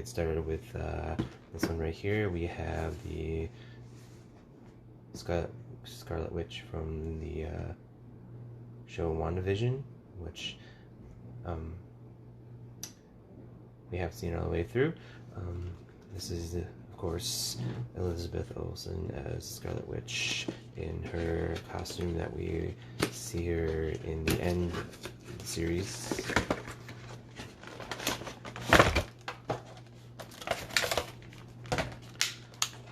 get started with this one right here. We have the Scarlet Witch from the show WandaVision, which we have seen all the way through. This is, of course, Elizabeth Olsen as Scarlet Witch in her costume that we see her in the end of the series.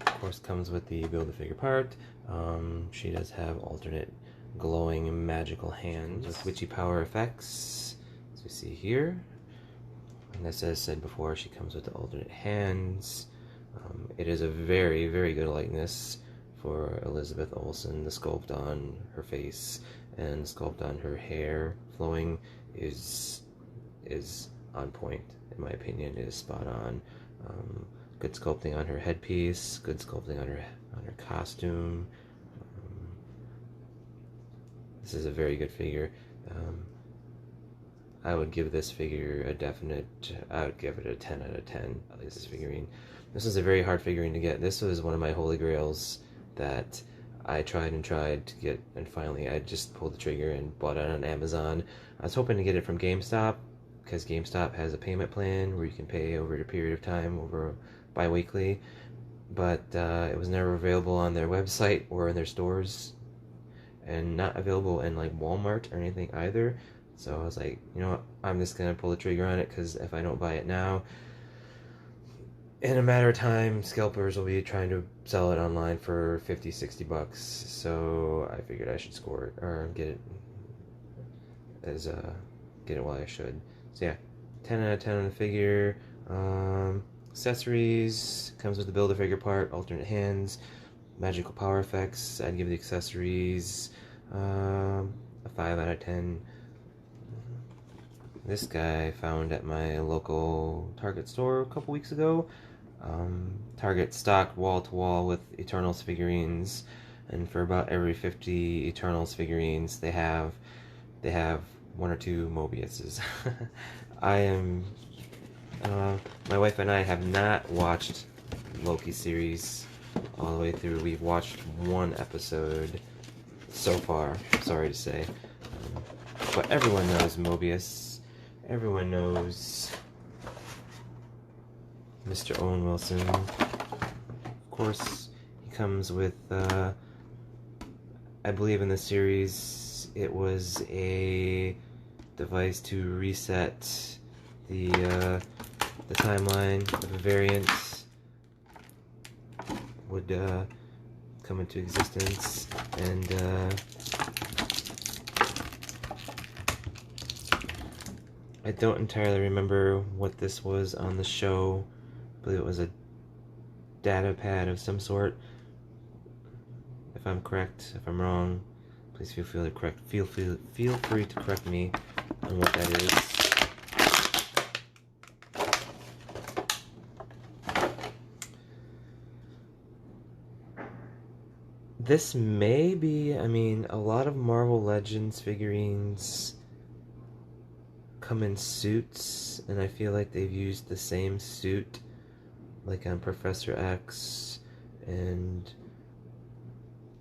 Of course, comes with the Build-A-Figure part. She does have alternate glowing magical hands with witchy power effects, as we see here. And as I said before, she comes with the alternate hands. It is a very, very good likeness for Elizabeth Olsen. The sculpt on her face and sculpt on her hair flowing is on point, in my opinion. It is spot on. Good sculpting on her headpiece, good sculpting on her costume. This is a very good figure. I would give this figure I would give it a 10 out of 10, at least this figurine. This is a very hard figurine to get. This was one of my holy grails that I tried to get, and finally I just pulled the trigger and bought it on Amazon. I was hoping to get it from GameStop, because GameStop has a payment plan where you can pay over a period of time, over bi-weekly, but it was never available on their website or in their stores, and not available in like Walmart or anything either. So I was like, you know what, I'm just gonna pull the trigger on it, because if I don't buy it now, in a matter of time, scalpers will be trying to sell it online for 50-60 bucks. So I figured I should score it, or get it while I should. So yeah, 10 out of 10 on the figure. Accessories, comes with the Build-A-Figure part, alternate hands, magical power effects. I'd give the accessories a 5 out of 10. This guy I found at my local Target store a couple weeks ago. Target stocked wall to wall with Eternals figurines, and for about every 50 Eternals figurines, they have 1 or 2 Mobiuses. My wife and I have not watched Loki series all the way through. We've watched 1 episode so far, sorry to say. But everyone knows Mobius. Everyone knows Mr. Owen Wilson. Of course, he comes with, I believe in the series, it was a device to reset the timeline of a variant would come into existence, and I don't entirely remember what this was on the show. I believe it was a data pad of some sort. If I'm correct, if I'm wrong, please feel free to correct me on what that is. This may be, I mean, a lot of Marvel Legends figurines come in suits, and I feel like they've used the same suit, like on Professor X and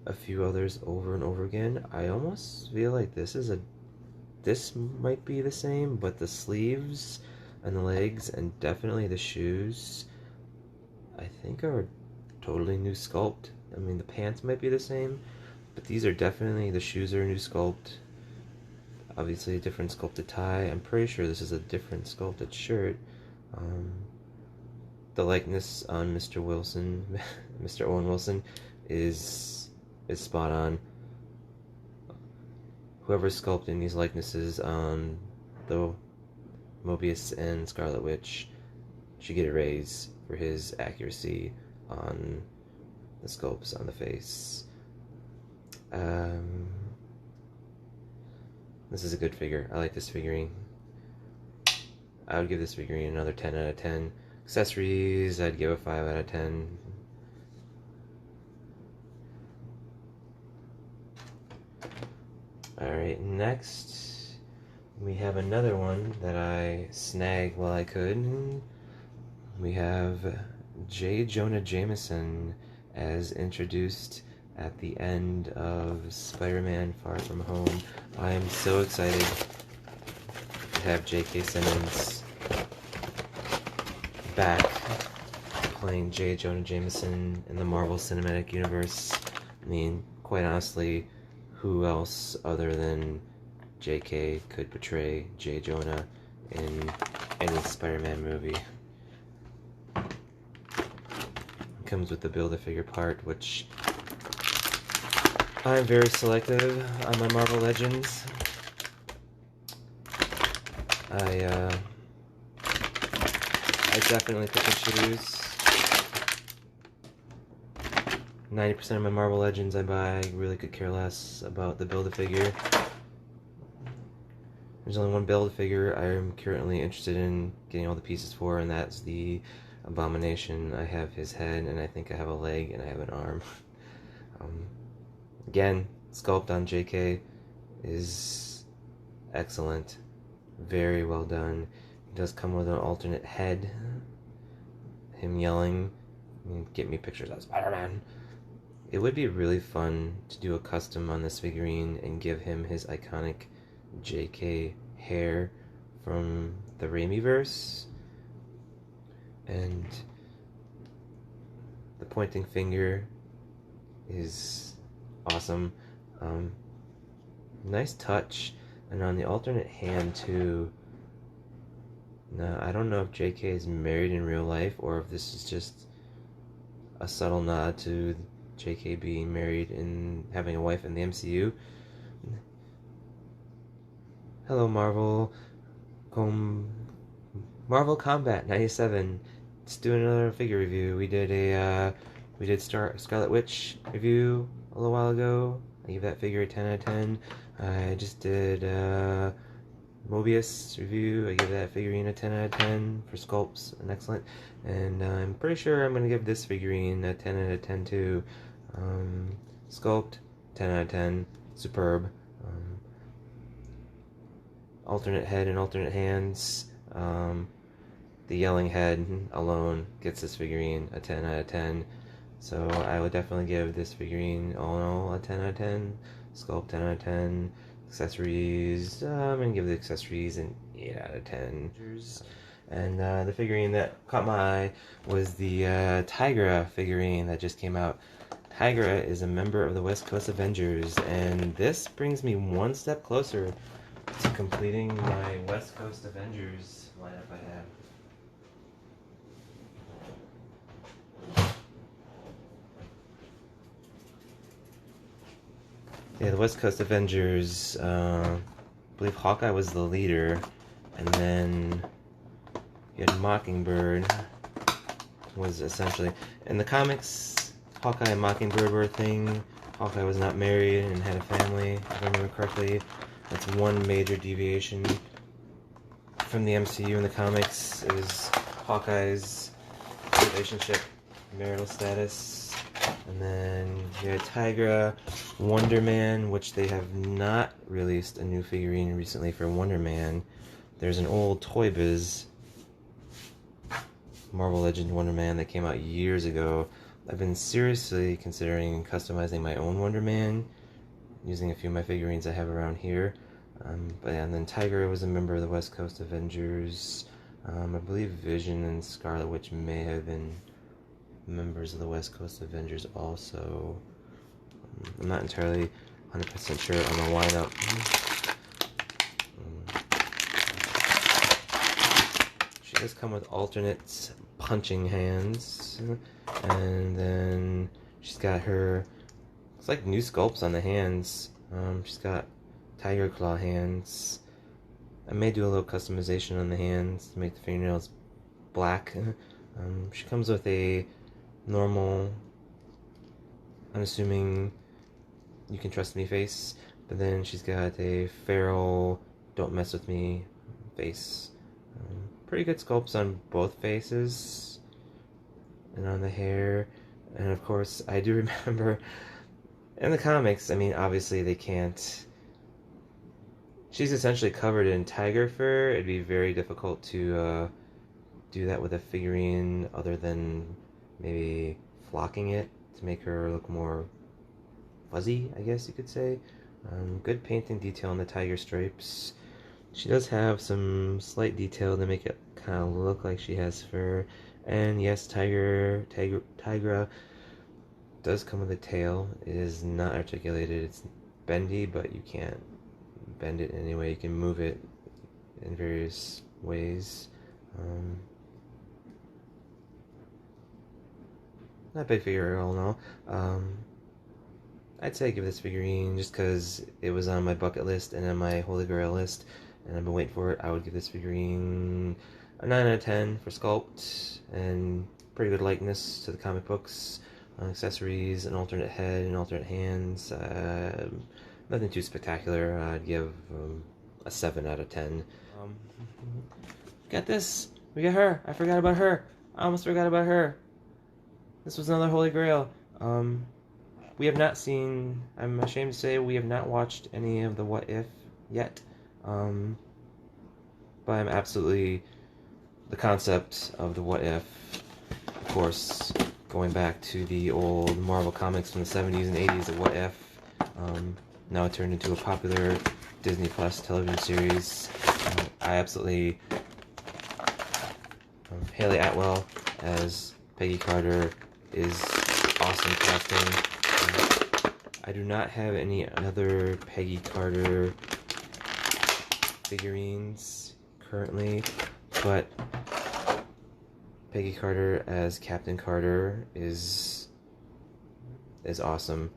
a few others over and over again. I almost feel like this might be the same, but the sleeves and the legs and definitely the shoes, I think, are a totally new sculpt. I mean, the pants might be the same, but these are definitely, the shoes are a new sculpt. Obviously a different sculpted tie. I'm pretty sure this is a different sculpted shirt. The likeness on Mr. Wilson, Mr. Owen Wilson, is spot on. Whoever's sculpting these likenesses on the Mobius and Scarlet Witch should get a raise for his accuracy on the sculpts on the face. This is a good figure. I like this figurine. I would give this figurine another 10 out of 10. Accessories, I'd give a 5 out of 10. Alright, next we have another one that I snagged while I could. we have Jonah Jameson as introduced at the end of Spider-Man Far From Home. I am so excited to have J.K. Simmons back playing Jonah Jameson in the Marvel Cinematic Universe. I mean, quite honestly, who else other than J.K. could portray J. Jonah in any Spider-Man movie? It comes with the Build-A-Figure part, which I'm very selective on my Marvel Legends. I definitely pick and choose. 90% of my Marvel Legends I buy. I really could care less about the Build-A-Figure. There's only one Build-A-Figure I'm currently interested in getting all the pieces for, and that's the Abomination. I have his head, and I think I have a leg, and I have an arm. Again, sculpt on JK is excellent. Very well done. It does come with an alternate head. Him yelling, "Get me pictures of Spider-Man." It would be really fun to do a custom on this figurine and give him his iconic JK hair from the Raimiverse. And the pointing finger is awesome. Nice touch. And on the alternate hand too, now I don't know if JK is married in real life or if this is just a subtle nod to JK being married and having a wife in the MCU. Hello Marvel. Marvel Combat 97. Let's do another figure review. We did Scarlet Witch review a little while ago. I gave that figure a 10 out of 10. I just did Mobius review. I gave that figurine a 10 out of 10 for sculpts and excellent. And I'm pretty sure I'm going to give this figurine a 10 out of 10 too. Sculpt, 10 out of 10. Superb. Alternate head and alternate hands. The yelling head alone gets this figurine a 10 out of 10. So I would definitely give this figurine all in all a 10 out of 10. Sculpt 10 out of 10. Accessories, I'm going to give the accessories an 8 out of 10. And the figurine that caught my eye was the Tigra figurine that just came out. Tigra is a member of the West Coast Avengers, and this brings me one step closer to completing my West Coast Avengers lineup I have. Yeah, the West Coast Avengers, I believe Hawkeye was the leader, and then you had Mockingbird, was essentially, in the comics, Hawkeye and Mockingbird were a thing. Hawkeye was not married and had a family, if I remember correctly. That's one major deviation from the MCU in the comics, is Hawkeye's relationship, marital status. And then you had Tigra, Wonder Man, which they have not released a new figurine recently for Wonder Man. There's an old Toy Biz Marvel Legend Wonder Man that came out years ago. I've been seriously considering customizing my own Wonder Man, using a few of my figurines I have around here. But yeah, and then Tigra was a member of the West Coast Avengers. I believe Vision and Scarlet Witch may have been members of the West Coast Avengers also. I'm not entirely 100% sure on the lineup. She does come with alternate punching hands, and then she's got her, it's like new sculpts on the hands. She's got tiger claw hands. I may do a little customization on the hands to make the fingernails black. She comes with a normal, unassuming, you can trust me face, but then she's got a feral, don't mess with me face. Pretty good sculpts on both faces and on the hair. And of course, I do remember in the comics, I mean, obviously they can't, she's essentially covered in tiger fur. It'd be very difficult to do that with a figurine other than maybe flocking it to make her look more fuzzy, I guess you could say. Good painting detail on the tiger stripes. She does have some slight detail to make it kind of look like she has fur. And yes, Tigra does come with a tail. It is not articulated. It's bendy, but you can't bend it in any way. You can move it in various ways. Not a big figure all in all. I'd say give this figurine, just because it was on my bucket list and on my Holy Grail list, and I've been waiting for it. I would give this figurine a 9 out of 10 for sculpt, and pretty good likeness to the comic books. Accessories, an alternate head, and alternate hands. Nothing too spectacular. I'd give a 7 out of 10. Got this. We got her. I forgot about her. I almost forgot about her. This was another Holy Grail. We have not seen, I'm ashamed to say, we have not watched any of the What If yet. But I'm absolutely, the concept of the What If, of course, going back to the old Marvel comics from the 70s and 80s of What If, now it turned into a popular Disney Plus television series. I absolutely, Haley Atwell as Peggy Carter is awesome casting. I do not have any other Peggy Carter figurines currently, but Peggy Carter as Captain Carter is awesome.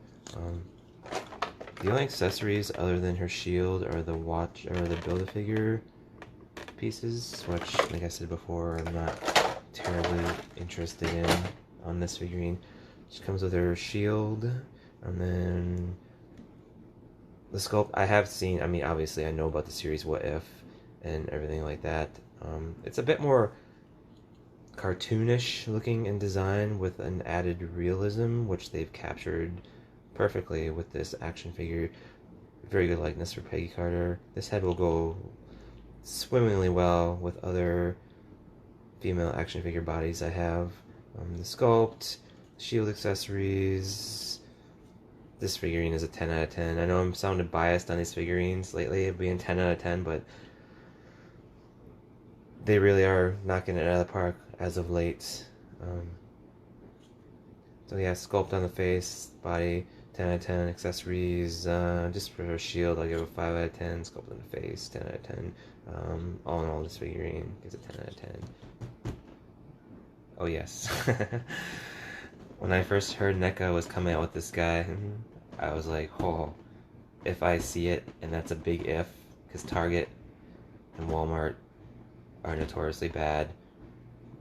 The only accessories other than her shield are the watch or the Build-A-Figure pieces, which, like I said before, I'm not terribly interested in on this figurine. She comes with her shield, and then the sculpt I have seen. I mean, obviously I know about the series What If and everything like that. It's a bit more cartoonish looking in design with an added realism, which they've captured perfectly with this action figure. Very good likeness for Peggy Carter. This head will go swimmingly well with other female action figure bodies I have. The sculpt, shield accessories. This figurine is a 10 out of 10. I know I'm sounded biased on these figurines lately, being 10 out of 10, but they really are knocking it out of the park as of late. So yeah, sculpt on the face, body, 10 out of 10. Accessories, just for her shield, I'll give it a 5 out of 10. Sculpt on the face, 10 out of 10. All in all, this figurine is a 10 out of 10. Oh yes. When I first heard NECA was coming out with this guy, I was like, oh, if I see it, and that's a big if, because Target and Walmart are notoriously bad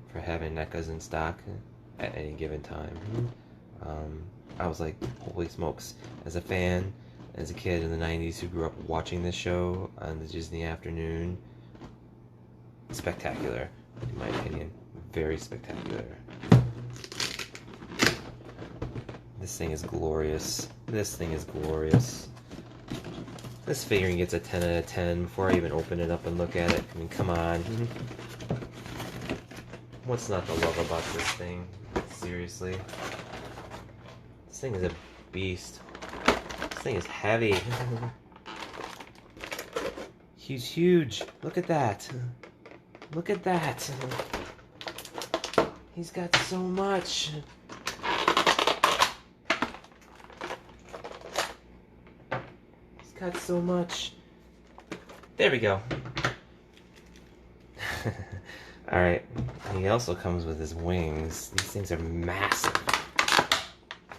for having NECAs in stock at any given time. I was like, holy smokes. As a fan, as a kid in the 90s who grew up watching this show on the Disney afternoon, spectacular, in my opinion. Very spectacular. This thing is glorious. This thing is glorious. This figurine gets a 10 out of 10 before I even open it up and look at it. I mean, come on. What's not to love about this thing? Seriously. This thing is a beast. This thing is heavy. He's huge. Look at that. Look at that. He's got so much. Got so much. There we go. Alright, he also comes with his wings. These things are massive.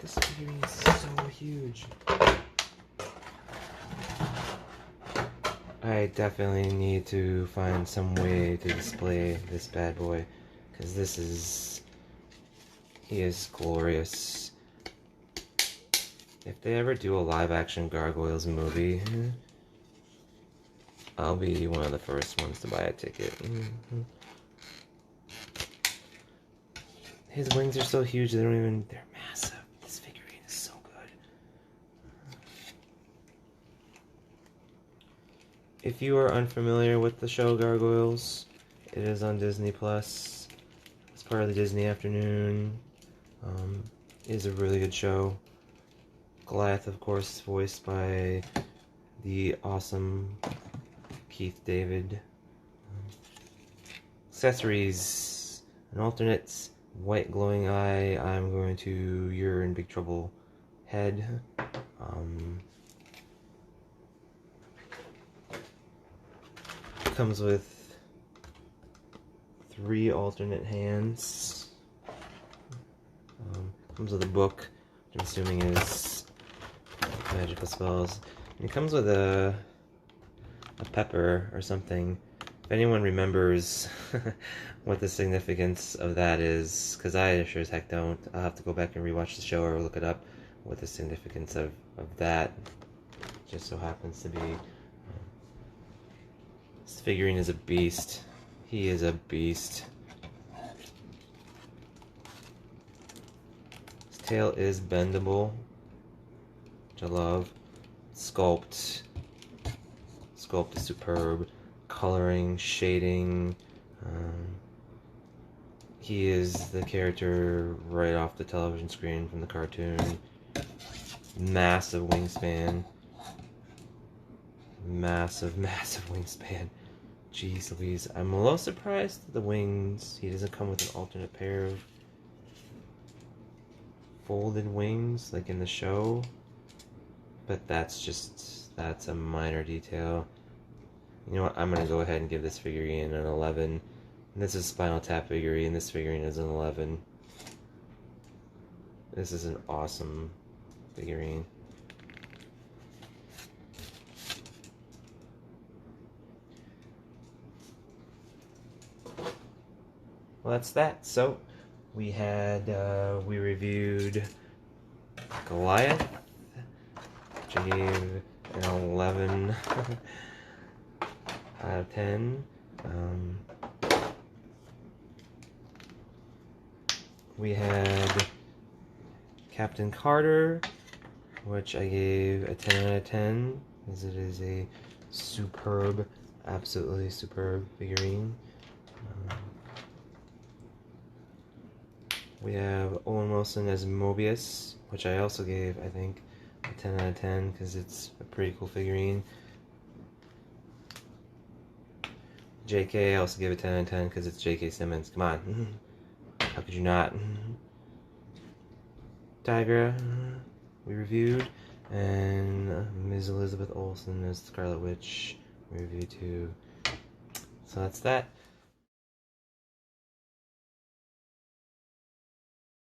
This figurine is so huge. I definitely need to find some way to display this bad boy, because this is... he is glorious. If they ever do a live-action Gargoyles movie, I'll be one of the first ones to buy a ticket. His wings are so huge, they're massive. This figurine is so good. If you are unfamiliar with the show Gargoyles, it is on Disney Plus. part of the Disney Afternoon. Is a really good show. Goliath, of course, is voiced by the awesome Keith David. Accessories, an alternate white glowing eye. I'm going to You're in Big Trouble head. Comes with 3 alternate hands. Comes with a book, which I'm assuming is magical spells. And it comes with a pepper or something. If anyone remembers what the significance of that is, because I sure as heck don't, I'll have to go back and rewatch the show or look it up, what the significance of that just so happens to be. This figurine is a beast. He is a beast. His tail is bendable, which I love. Sculpt is superb. Coloring, shading. He is the character right off the television screen from the cartoon. Massive wingspan. Massive wingspan. Jeez Louise. I'm a little surprised at the wings. He doesn't come with an alternate pair of folded wings like in the show. But that's a minor detail. You know what? I'm going to go ahead and give this figurine an 11. And this is Spinal Tap figurine. This figurine is an 11. This is an awesome figurine. Well, that's that. So, we reviewed Goliath, which I gave an 11 out of 10. We had Captain Carter, which I gave a 10 out of 10, as it is a superb, absolutely superb figurine. We have Owen Wilson as Mobius, which I also gave, I think, a 10 out of 10, because it's a pretty cool figurine. JK, I also gave it 10 out of 10, because it's J.K. Simmons. Come on. How could you not? Tigra, we reviewed, and Ms. Elizabeth Olsen as Scarlet Witch, we reviewed too. So that's that.